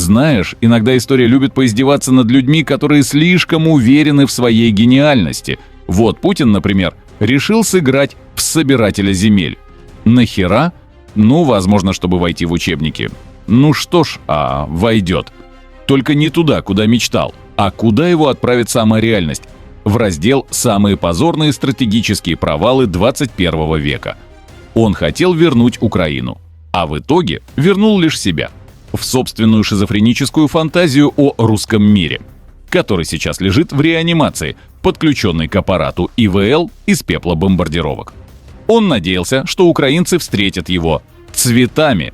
Знаешь, иногда история любит поиздеваться над людьми, которые слишком уверены в своей гениальности. Вот Путин, например, решил сыграть в собирателя земель. Нахера? Ну, возможно, чтобы войти в учебники. Ну что ж, войдет. Только не туда, куда мечтал, а куда его отправит сама реальность. В раздел «Самые позорные стратегические провалы 21 века». Он хотел вернуть Украину, а в итоге вернул лишь себя. В собственную шизофреническую фантазию о русском мире, который сейчас лежит в реанимации, подключенный к аппарату ИВЛ из пепла бомбардировок. Он надеялся, что украинцы встретят его цветами.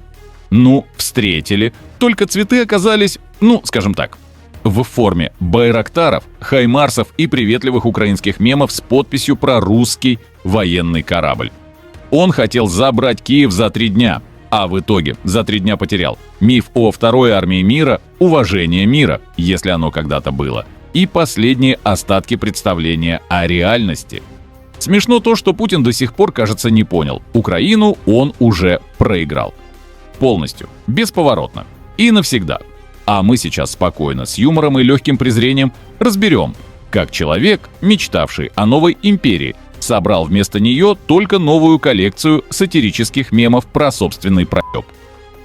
Ну, встретили, только цветы оказались, скажем так, в форме байрактаров, хаймарсов и приветливых украинских мемов с подписью про русский военный корабль. Он хотел забрать Киев за 3 дня, а в итоге за 3 дня потерял миф о Второй армии мира, уважение мира, если оно когда-то было, и последние остатки представления о реальности. Смешно то, что Путин до сих пор, кажется, не понял. Украину он уже проиграл. Полностью, бесповоротно и навсегда. А мы сейчас спокойно, с юмором и легким презрением разберем, как человек, мечтавший о новой империи, собрал вместо нее только новую коллекцию сатирических мемов про собственный проеб.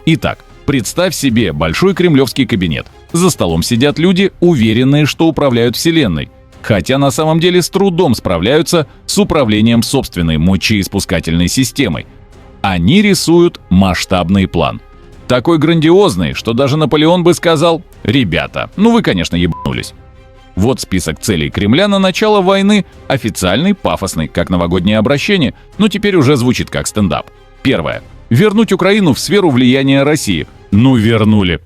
Итак, представь себе большой кремлевский кабинет. За столом сидят люди, уверенные, что управляют вселенной, хотя на самом деле с трудом справляются с управлением собственной мочеиспускательной системой. Они рисуют масштабный план. Такой грандиозный, что даже Наполеон бы сказал: «Ребята, вы, конечно, ебанулись». Вот список целей Кремля на начало войны, официальный, пафосный, как новогоднее обращение, но теперь уже звучит как стендап. Первое. Вернуть Украину в сферу влияния России. Вернули.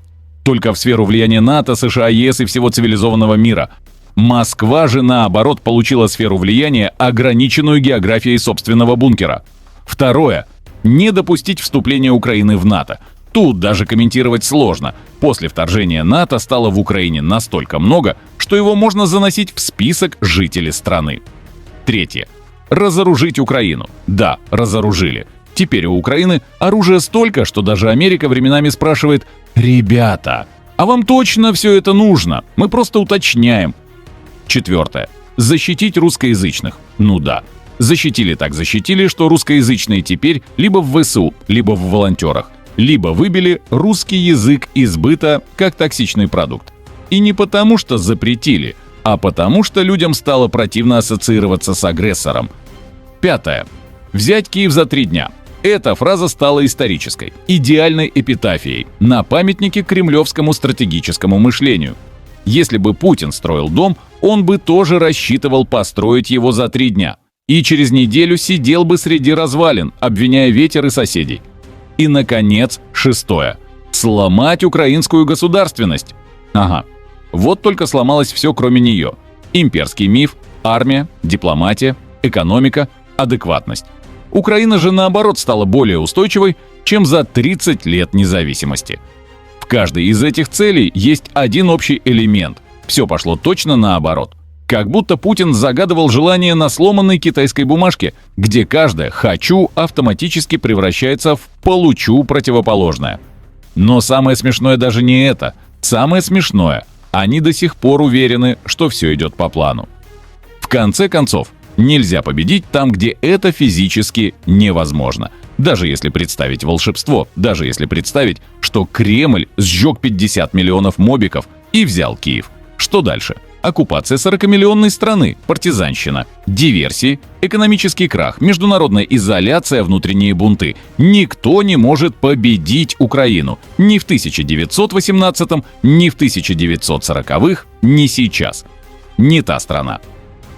Только в сферу влияния НАТО, США, ЕС и всего цивилизованного мира. Москва же, наоборот, получила сферу влияния, ограниченную географией собственного бункера. Второе. Не допустить вступления Украины в НАТО. Тут даже комментировать сложно. После вторжения НАТО стало в Украине настолько много, что его можно заносить в список жителей страны. Третье. Разоружить Украину. Да, разоружили. Теперь у Украины оружия столько, что даже Америка временами спрашивает: «Ребята, а вам точно все это нужно? Мы просто уточняем». Четвертое. Защитить русскоязычных. Да. Защитили так защитили, что русскоязычные теперь либо в ВСУ, либо в волонтерах. Либо выбили русский язык из быта как токсичный продукт. И не потому, что запретили, а потому, что людям стало противно ассоциироваться с агрессором. Пятое. Взять Киев за 3 дня. Эта фраза стала исторической, идеальной эпитафией на памятнике кремлевскому стратегическому мышлению. Если бы Путин строил дом, он бы тоже рассчитывал построить его за 3 дня. И через неделю сидел бы среди развалин, обвиняя ветер и соседей. И, наконец, 6. Сломать украинскую государственность. Вот только сломалось все, кроме нее. Имперский миф, армия, дипломатия, экономика, адекватность. Украина же, наоборот, стала более устойчивой, чем за 30 лет независимости. В каждой из этих целей есть один общий элемент. Все пошло точно наоборот. Как будто Путин загадывал желание на сломанной китайской бумажке, где каждое «хочу» автоматически превращается в «получу» противоположное. Но самое смешное даже не это. Самое смешное – они до сих пор уверены, что все идет по плану. В конце концов, нельзя победить там, где это физически невозможно. Даже если представить волшебство, даже если представить, что Кремль сжег 50 миллионов мобиков и взял Киев. Что дальше? Оккупация 40-миллионной страны, партизанщина, диверсии, экономический крах, международная изоляция, внутренние бунты. Никто не может победить Украину. Ни в 1918-м, ни в 1940-х, ни сейчас. Не та страна.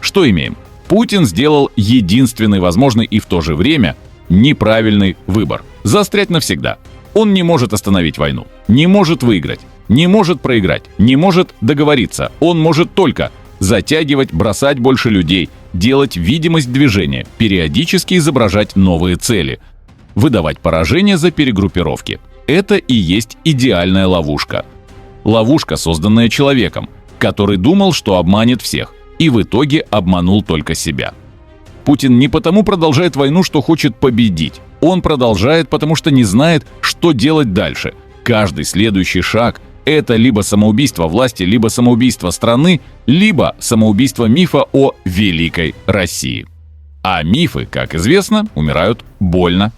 Что имеем? Путин сделал единственный возможный и в то же время неправильный выбор. Застрять навсегда. Он не может остановить войну, не может выиграть, не может проиграть, не может договориться. Он может только затягивать, бросать больше людей, делать видимость движения, периодически изображать новые цели, выдавать поражение за перегруппировки. Это и есть идеальная ловушка. Ловушка, созданная человеком, который думал, что обманет всех, и в итоге обманул только себя. Путин не потому продолжает войну, что хочет победить. Он продолжает, потому что не знает, что делать дальше. Каждый следующий шаг Это либо самоубийство власти, либо самоубийство страны, либо самоубийство мифа о великой России. А мифы, как известно, умирают больно.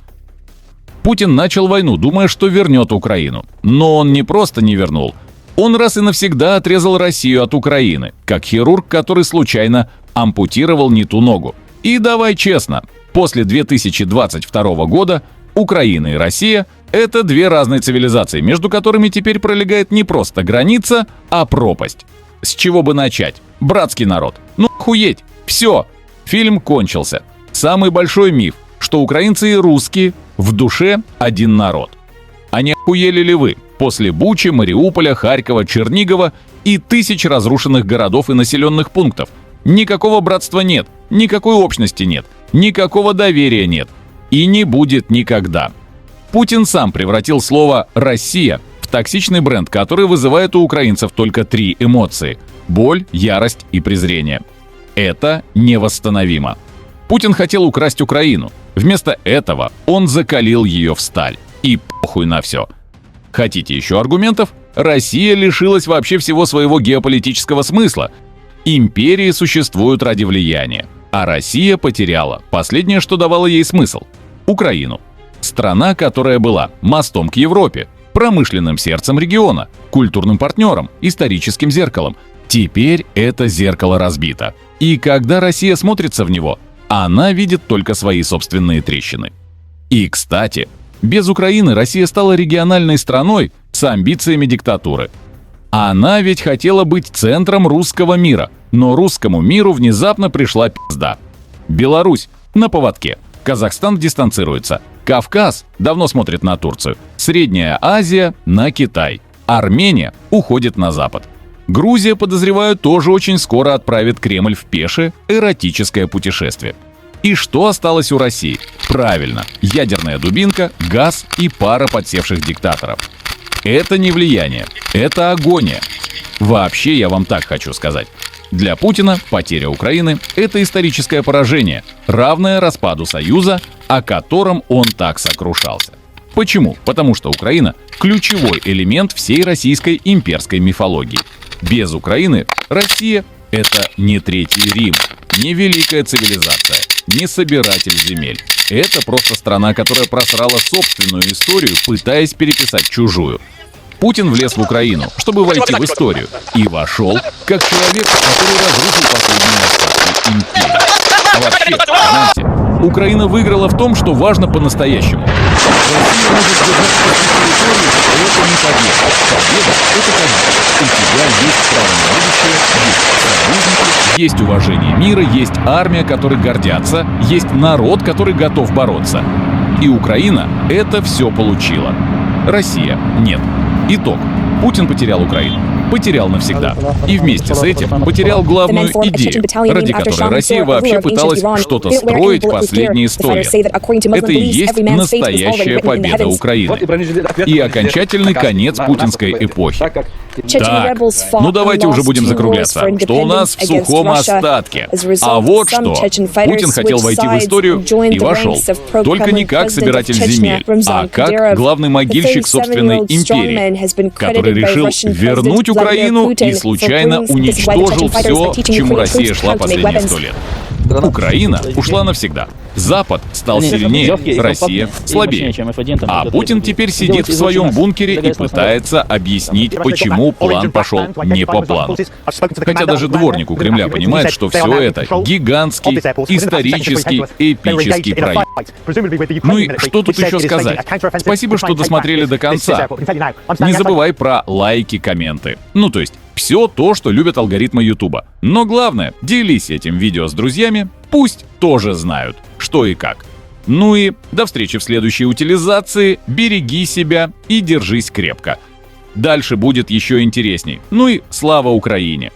Путин начал войну, думая, что вернет Украину. Но он не просто не вернул. Он раз и навсегда отрезал Россию от Украины, как хирург, который случайно ампутировал не ту ногу. И давай честно, после 2022 года Украина и Россия – это две разные цивилизации, между которыми теперь пролегает не просто граница, а пропасть. С чего бы начать? Братский народ. Ну охуеть! Все! Фильм кончился. Самый большой миф, что украинцы и русские в душе один народ. А не охуели ли вы после Бучи, Мариуполя, Харькова, Чернигова и тысяч разрушенных городов и населенных пунктов? Никакого братства нет, никакой общности нет, никакого доверия нет. И не будет никогда. Путин сам превратил слово «Россия» в токсичный бренд, который вызывает у украинцев только три эмоции – боль, ярость и презрение. Это невосстановимо. Путин хотел украсть Украину. Вместо этого он закалил ее в сталь. И похуй на все. Хотите еще аргументов? Россия лишилась вообще всего своего геополитического смысла. Империи существуют ради влияния. А Россия потеряла последнее, что давало ей смысл – Украину. Страна, которая была мостом к Европе, промышленным сердцем региона, культурным партнером, историческим зеркалом. Теперь это зеркало разбито. И когда Россия смотрится в него, она видит только свои собственные трещины. И, кстати, без Украины Россия стала региональной страной с амбициями диктатуры. Она ведь хотела быть центром русского мира, но русскому миру внезапно пришла пизда. Беларусь на поводке, Казахстан дистанцируется, Кавказ давно смотрит на Турцию, Средняя Азия на Китай, Армения уходит на Запад. Грузия, подозреваю, тоже очень скоро отправит Кремль в пешее эротическое путешествие. И что осталось у России? Правильно, ядерная дубинка, газ и пара подсевших диктаторов. Это не влияние, это агония. Вообще, я вам так хочу сказать. Для Путина потеря Украины – это историческое поражение, равное распаду Союза, о котором он так сокрушался. Почему? Потому что Украина – ключевой элемент всей российской имперской мифологии. Без Украины Россия – это не Третий Рим, не великая цивилизация, не собиратель земель. Это просто страна, которая просрала собственную историю, пытаясь переписать чужую. Путин влез в Украину, чтобы войти в историю, и вошел как человек, который разрушил последние остатки империи. А вообще, знаете, Украина выиграла в том, что важно по-настоящему. Россия может держать территорию, это не победа. Победа – это когда у тебя есть право на будущее, есть союзники, есть уважение мира, есть армия, которой гордятся, есть народ, который готов бороться. И Украина это все получила. Россия – нет. Итог. Путин потерял Украину. Потерял навсегда. И вместе с этим потерял главную идею, ради которой Россия вообще пыталась что-то строить последние 100 лет. Это и есть настоящая победа Украины. И окончательный конец путинской эпохи. Так, ну давайте уже будем закругляться. Что у нас в сухом остатке? А вот что. Путин хотел войти в историю и вошел. Только не как собиратель земель, а как главный могильщик собственной империи, который решил вернуть Украину и случайно уничтожил все, к чему Россия шла последние 100 лет. Украина ушла навсегда. Запад стал сильнее, Россия слабее. А Путин теперь сидит в своем бункере и пытается объяснить, почему план пошел не по плану. Хотя даже дворник у Кремля понимает, что все это гигантский, исторический, эпический проект. Ну и что тут еще сказать? Спасибо, что досмотрели до конца. Не забывай про лайки, комменты. Ну то есть все то, что любят алгоритмы Ютуба. Но главное, делись этим видео с друзьями, пусть тоже знают, что и как. Ну и до встречи в следующей утилизации, береги себя и держись крепко. Дальше будет еще интересней. Ну и слава Украине!